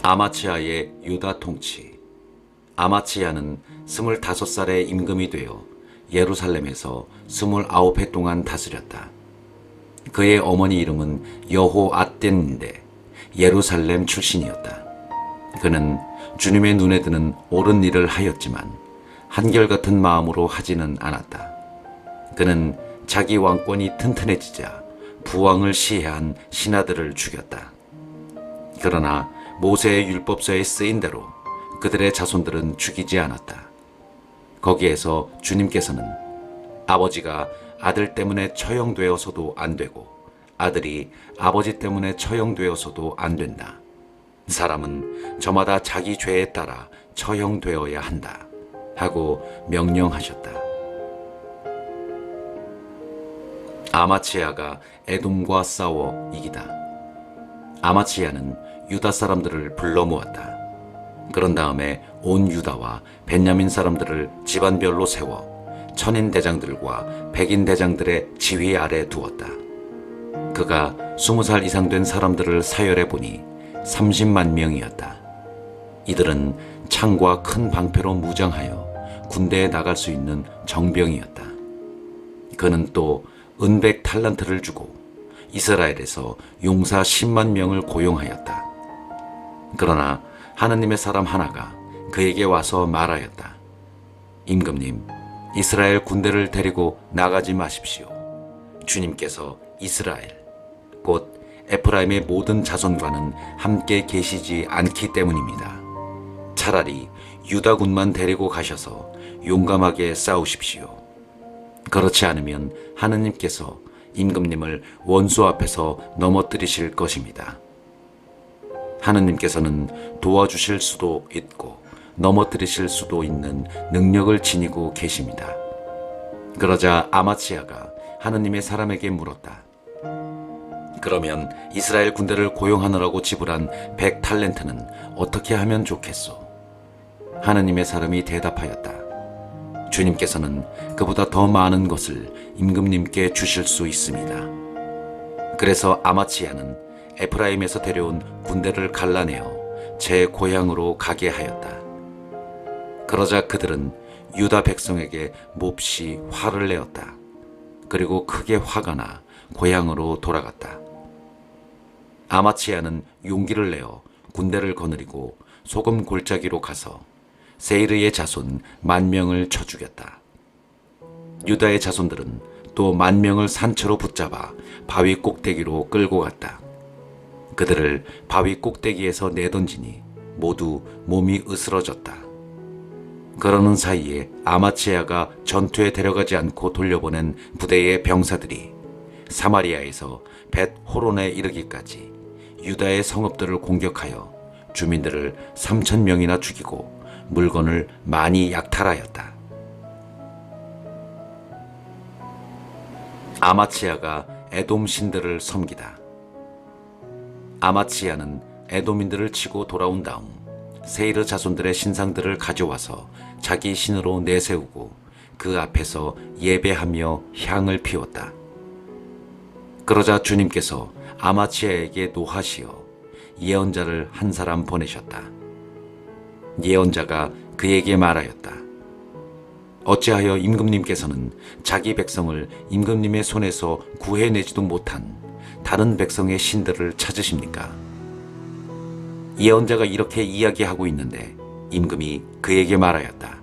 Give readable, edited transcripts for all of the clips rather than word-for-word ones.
아마치아의 유다 통치. 아마치아는 25살에 임금이 되어 예루살렘에서 29해 동안 다스렸다. 그의 어머니 이름은 여호앗덴인데 예루살렘 출신이었다. 그는 주님의 눈에 드는 옳은 일을 하였지만 한결같은 마음으로 하지는 않았다. 그는 자기 왕권이 튼튼해지자 부왕을 시해한 신하들을 죽였다. 그러나 모세의 율법서에 쓰인 대로 그들의 자손들은 죽이지 않았다. 거기에서 주님께서는 아버지가 아들 때문에 처형되어서도 안 되고 아들이 아버지 때문에 처형되어서도 안 된다. 사람은 저마다 자기 죄에 따라 처형되어야 한다 하고 명령하셨다. 아마치아가 에돔과 싸워 이기다. 아마치아는 유다 사람들을 불러 모았다. 그런 다음에 온 유다와 벤야민 사람들을 집안별로 세워 천인 대장들과 백인 대장들의 지휘 아래 두었다. 그가 20살 이상 된 사람들을 사열해 보니 30만 명이었다. 이들은 창과 큰 방패로 무장하여 군대에 나갈 수 있는 정병이었다. 그는 또 은백 탈란트를 주고 이스라엘에서 용사 10만 명을 고용하였다. 그러나 하느님의 사람 하나가 그에게 와서 말하였다. 임금님, 이스라엘 군대를 데리고 나가지 마십시오. 주님께서 이스라엘, 곧 에프라임의 모든 자손과는 함께 계시지 않기 때문입니다. 차라리 유다군만 데리고 가셔서 용감하게 싸우십시오. 그렇지 않으면 하느님께서 임금님을 원수 앞에서 넘어뜨리실 것입니다. 하느님께서는 도와주실 수도 있고 넘어뜨리실 수도 있는 능력을 지니고 계십니다. 그러자 아마치아가 하느님의 사람에게 물었다. 그러면 이스라엘 군대를 고용하느라고 지불한 100탈렌트는 어떻게 하면 좋겠소? 하느님의 사람이 대답하였다. 주님께서는 그보다 더 많은 것을 임금님께 주실 수 있습니다. 그래서 아마치아는 에프라임에서 데려온 군대를 갈라내어 제 고향으로 가게 하였다. 그러자 그들은 유다 백성에게 몹시 화를 내었다. 그리고 크게 화가 나 고향으로 돌아갔다. 아마치아는 용기를 내어 군대를 거느리고 소금 골짜기로 가서 세이르의 자손 10,000명을 쳐 죽였다. 유다의 자손들은 또 10,000명을 산채로 붙잡아 바위 꼭대기로 끌고 갔다. 그들을 바위 꼭대기에서 내던지니 모두 몸이 으스러졌다. 그러는 사이에 아마치아가 전투에 데려가지 않고 돌려보낸 부대의 병사들이 사마리아에서 벳 호론에 이르기까지 유다의 성읍들을 공격하여 주민들을 3,000명이나 죽이고 물건을 많이 약탈하였다. 아마치아가 에돔 신들을 섬기다. 아마치아는 에돔인들을 치고 돌아온 다음 세이르 자손들의 신상들을 가져와서 자기 신으로 내세우고 그 앞에서 예배하며 향을 피웠다. 그러자 주님께서 아마치아에게 노하시어 예언자를 한 사람 보내셨다. 예언자가 그에게 말하였다. 어찌하여 임금님께서는 자기 백성을 임금님의 손에서 구해내지도 못한 다른 백성의 신들을 찾으십니까? 예언자가 이렇게 이야기하고 있는데 임금이 그에게 말하였다.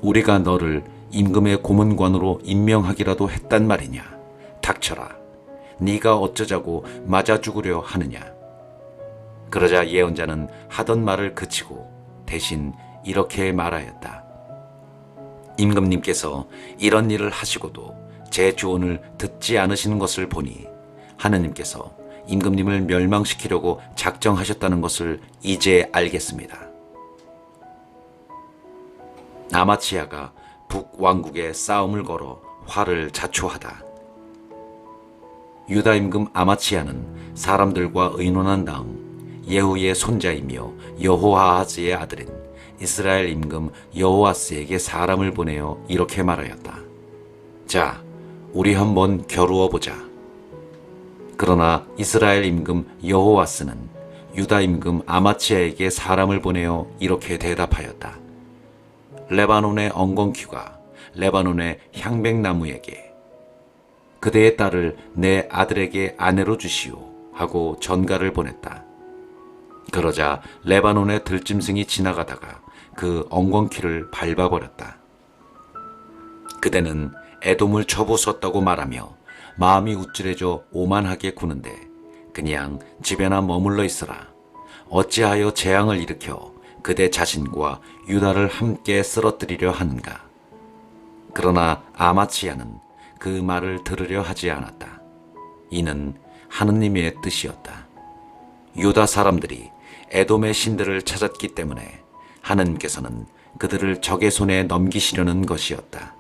우리가 너를 임금의 고문관으로 임명하기라도 했단 말이냐? 닥쳐라. 네가 어쩌자고 맞아 죽으려 하느냐? 그러자 예언자는 하던 말을 그치고 대신 이렇게 말하였다. 임금님께서 이런 일을 하시고도 제 조언을 듣지 않으시는 것을 보니 하느님께서 임금님을 멸망시키려고 작정하셨다는 것을 이제 알겠습니다. 아마치아가 북왕국에 싸움을 걸어 화를 자초하다. 유다 임금 아마치아는 사람들과 의논한 다음 예후의 손자이며 여호아하즈의 아들인 이스라엘 임금 여호아스에게 사람을 보내어 이렇게 말하였다. 자, 우리 한번 겨루어 보자. 그러나 이스라엘 임금 여호아스는 유다 임금 아마치아에게 사람을 보내어 이렇게 대답하였다. 레바논의 엉겅퀴가 레바논의 향백나무에게 그대의 딸을 내 아들에게 아내로 주시오 하고 전가를 보냈다. 그러자 레바논의 들짐승이 지나가다가 그 엉겅퀴를 밟아버렸다. 그대는 에돔을 쳐부쉈다고 말하며 마음이 우쭐해져 오만하게 구는데 그냥 집에나 머물러 있으라. 어찌하여 재앙을 일으켜 그대 자신과 유다를 함께 쓰러뜨리려 하는가. 그러나 아마치야는 그 말을 들으려 하지 않았다. 이는 하느님의 뜻이었다. 유다 사람들이 에돔의 신들을 찾았기 때문에 하느님께서는 그들을 적의 손에 넘기시려는 것이었다.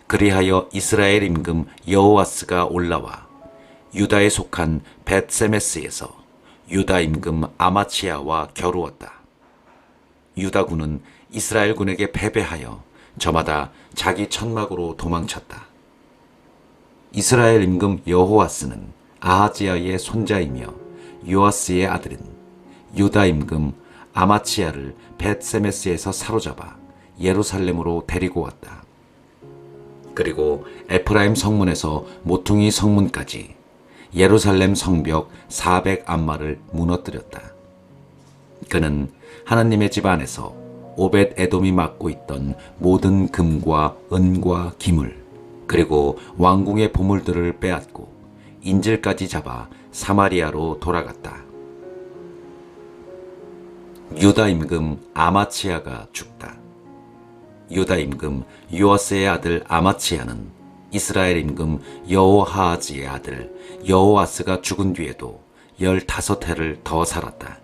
그리하여 이스라엘 임금 여호아스가 올라와 유다에 속한 벳세메스에서 유다 임금 아마치야와 겨루었다. 유다군은 이스라엘군에게 패배하여 저마다 자기 천막으로 도망쳤다. 이스라엘 임금 여호아스는 아하지야의 손자이며 요아스의 아들인 유다 임금 아마치야를 벳세메스에서 사로잡아 예루살렘으로 데리고 왔다. 그리고 에프라임 성문에서 모퉁이 성문까지 예루살렘 성벽 400안마를 무너뜨렸다. 그는 하나님의 집 안에서 오벳 에돔이 맡고 있던 모든 금과 은과 기물 그리고 왕궁의 보물들을 빼앗고 인질까지 잡아 사마리아로 돌아갔다. 유다 임금 아마치야가 죽다. 유다 임금 요아스의 아들 아마치야는 이스라엘 임금 여호하하지의 아들 여호아스가 죽은 뒤에도 15해를 더 살았다.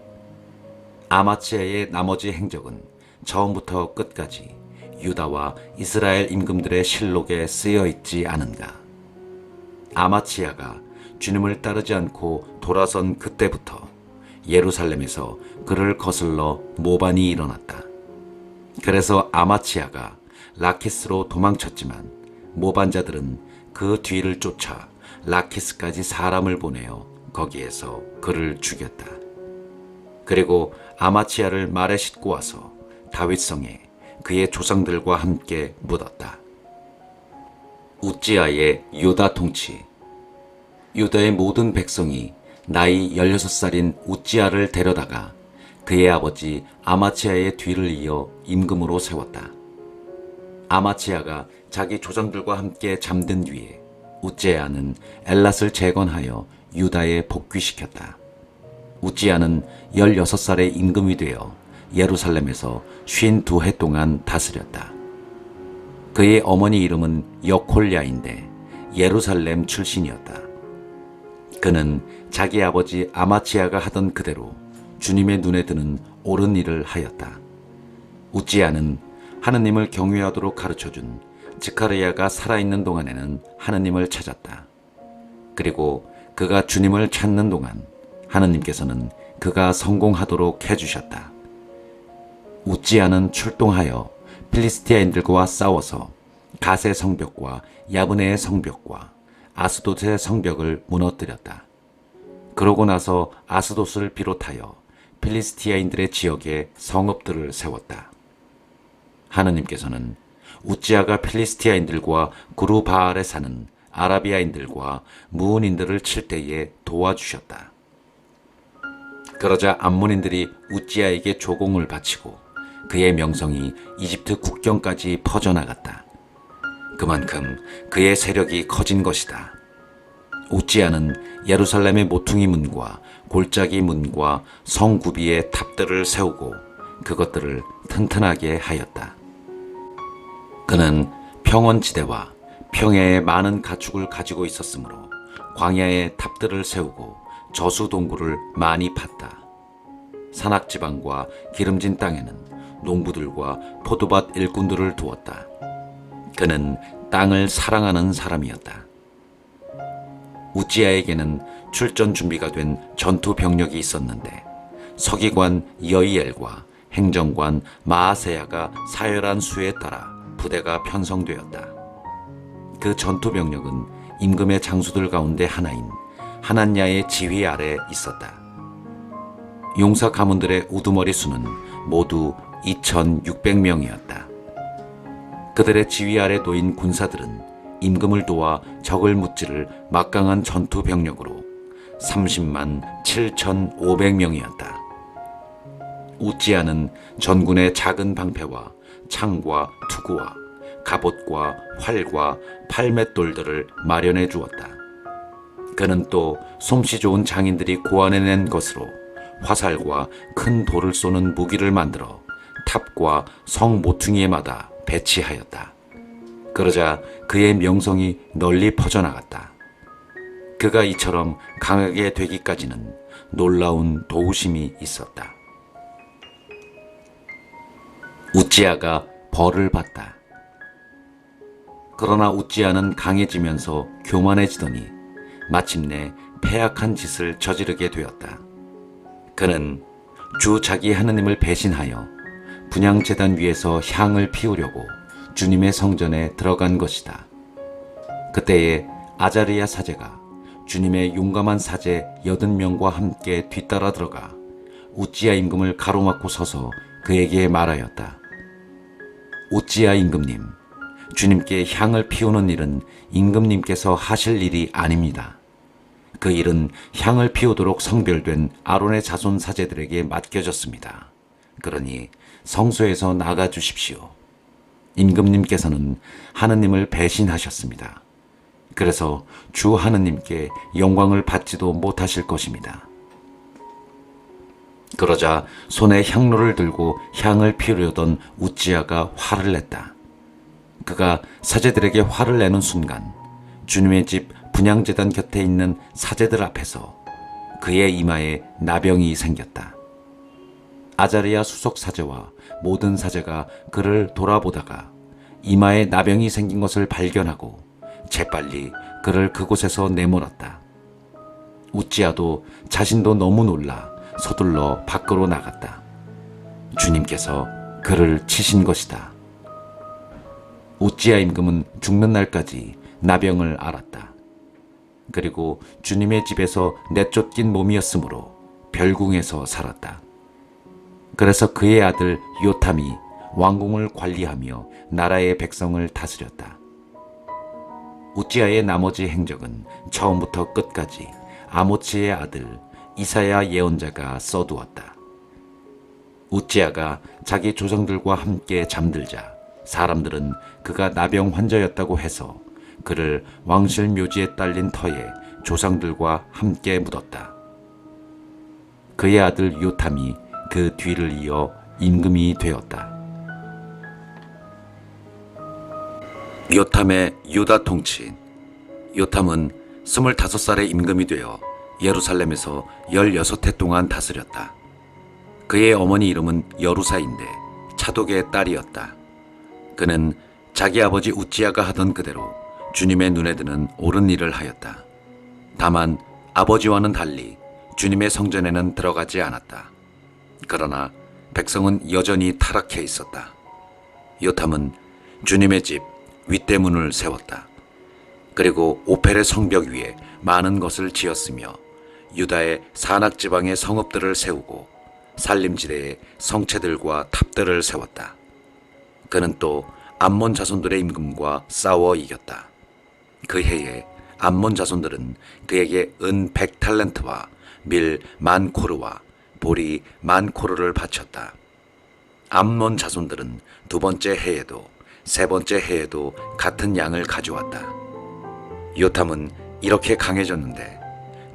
아마치야의 나머지 행적은 처음부터 끝까지 유다와 이스라엘 임금들의 실록에 쓰여 있지 않은가. 아마치야가 주님을 따르지 않고 돌아선 그때부터 예루살렘에서 그를 거슬러 모반이 일어났다. 그래서 아마치야가 라키스로 도망쳤지만 모반자들은 그 뒤를 쫓아 라키스까지 사람을 보내어 거기에서 그를 죽였다. 그리고 아마치야를 말에 싣고 와서 다윗성에 그의 조상들과 함께 묻었다. 우찌아의 유다 통치. 유다의 모든 백성이 나이 16살인 우찌아를 데려다가 그의 아버지 아마치야의 뒤를 이어 임금으로 세웠다. 아마치야가 자기 조상들과 함께 잠든 뒤에 우찌아는 엘랏을 재건하여 유다에 복귀시켰다. 우찌아는 16살의 임금이 되어 예루살렘에서 52해 동안 다스렸다. 그의 어머니 이름은 여콜랴인데 예루살렘 출신이었다. 그는 자기 아버지 아마치야가 하던 그대로 주님의 눈에 드는 옳은 일을 하였다. 우찌아는 하느님을 경외하도록 가르쳐준 스가랴가 살아있는 동안에는 하느님을 찾았다. 그리고 그가 주님을 찾는 동안 하느님께서는 그가 성공하도록 해주셨다. 우찌아는 출동하여 필리스티아인들과 싸워서 가세 성벽과 야브네의 성벽과 아스돗의 성벽을 무너뜨렸다. 그러고 나서 아스돗을 비롯하여 필리스티아인들의 지역에 성읍들을 세웠다. 하느님께서는 우찌아가 필리스티아인들과 구르바알에 사는 아라비아인들과 무은인들을 칠 때에 도와주셨다. 그러자 암몬인들이 우찌아에게 조공을 바치고 그의 명성이 이집트 국경까지 퍼져나갔다. 그만큼 그의 세력이 커진 것이다. 우찌아는 예루살렘의 모퉁이 문과 골짜기 문과 성구비의 탑들을 세우고 그것들을 튼튼하게 하였다. 그는 평원지대와 평야에 많은 가축을 가지고 있었으므로 광야에 탑들을 세우고 저수동굴을 많이 팠다. 산악지방과 기름진 땅에는 농부들과 포도밭 일꾼들을 두었다. 그는 땅을 사랑하는 사람이었다. 우찌아에게는 출전 준비가 된 전투 병력이 있었는데 서기관 여이엘과 행정관 마아세야가 사열한 수에 따라 부대가 편성되었다. 그 전투 병력은 임금의 장수들 가운데 하나인 하난야의 지휘 아래 있었다. 용사 가문들의 우두머리 수는 모두 2,600명이었다. 그들의 지휘 아래 놓인 군사들은 임금을 도와 적을 무찌를 막강한 전투 병력으로 30만 7,500명이었다. 우찌야는 전군의 작은 방패와 창과 투구와 갑옷과 활과 팔맷돌들을 마련해 주었다. 그는 또 솜씨 좋은 장인들이 고안해낸 것으로 화살과 큰 돌을 쏘는 무기를 만들어 탑과 성 모퉁이에마다 배치하였다. 그러자 그의 명성이 널리 퍼져나갔다. 그가 이처럼 강하게 되기까지는 놀라운 도우심이 있었다. 우찌야가 벌을 받다. 그러나 우찌야는 강해지면서 교만해지더니 마침내 패악한 짓을 저지르게 되었다. 그는 주 자기 하느님을 배신하여 분향제단 위에서 향을 피우려고 주님의 성전에 들어간 것이다. 그때에 아자르야 사제가 주님의 용감한 사제 80명과 함께 뒤따라 들어가 우찌야 임금을 가로막고 서서 그에게 말하였다. 우찌야 임금님, 주님께 향을 피우는 일은 임금님께서 하실 일이 아닙니다. 그 일은 향을 피우도록 성별된 아론의 자손 사제들에게 맡겨졌습니다. 그러니 성소에서 나가 주십시오. 임금님께서는 하느님을 배신하셨습니다. 그래서 주 하느님께 영광을 받지도 못하실 것입니다. 그러자 손에 향로를 들고 향을 피우려던 우찌야가 화를 냈다. 그가 사제들에게 화를 내는 순간 주님의 집 분향제단 곁에 있는 사제들 앞에서 그의 이마에 나병이 생겼다. 아자르야 수석 사제와 모든 사제가 그를 돌아보다가 이마에 나병이 생긴 것을 발견하고 재빨리 그를 그곳에서 내몰았다. 우찌야도 자신도 너무 놀라 서둘러 밖으로 나갔다. 주님께서 그를 치신 것이다. 우찌야 임금은 죽는 날까지 나병을 앓았다. 그리고 주님의 집에서 내쫓긴 몸이었으므로 별궁에서 살았다. 그래서 그의 아들 요탐이 왕궁을 관리하며 나라의 백성을 다스렸다. 우찌야의 나머지 행적은 처음부터 끝까지 아모츠의 아들 이사야 예언자가 써두었다. 우찌야가 자기 조상들과 함께 잠들자 사람들은 그가 나병 환자였다고 해서 그를 왕실 묘지에 딸린 터에 조상들과 함께 묻었다. 그의 아들 요탐이 그 뒤를 이어 임금이 되었다. 요탐의 유다 통치. 요탐은 25살의 임금이 되어 예루살렘에서 16해 동안 다스렸다. 그의 어머니 이름은 여루사인데 차독의 딸이었다. 그는 자기 아버지 우찌야가 하던 그대로 주님의 눈에 드는 옳은 일을 하였다. 다만 아버지와는 달리 주님의 성전에는 들어가지 않았다. 그러나 백성은 여전히 타락해 있었다. 요탐은 주님의 집 윗대문을 세웠다. 그리고 오펠의 성벽 위에 많은 것을 지었으며 유다의 산악지방의 성읍들을 세우고 살림지대에 성체들과 탑들을 세웠다. 그는 또 암몬 자손들의 임금과 싸워 이겼다. 그 해에 암몬 자손들은 그에게 은 100탈렌트와 밀 10,000코르와 보리 10,000코르를 바쳤다. 암몬 자손들은 두 번째 해에도 세 번째 해에도 같은 양을 가져왔다. 요탐은 이렇게 강해졌는데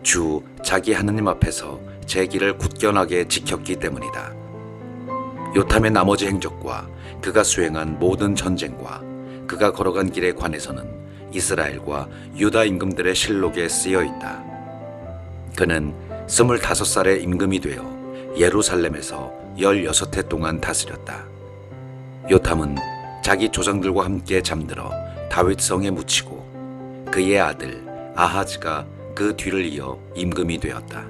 주 자기 하느님 앞에서 제 길을 굳건하게 지켰기 때문이다. 요탐의 나머지 행적과 그가 수행한 모든 전쟁과 그가 걸어간 길에 관해서는 이스라엘과 유다 임금들의 실록에 쓰여 있다. 그는 25살의 임금이 되어 예루살렘에서 16해 동안 다스렸다. 요탐은 자기 조상들과 함께 잠들어 다윗성에 묻히고 그의 아들 아하즈가 그 뒤를 이어 임금이 되었다.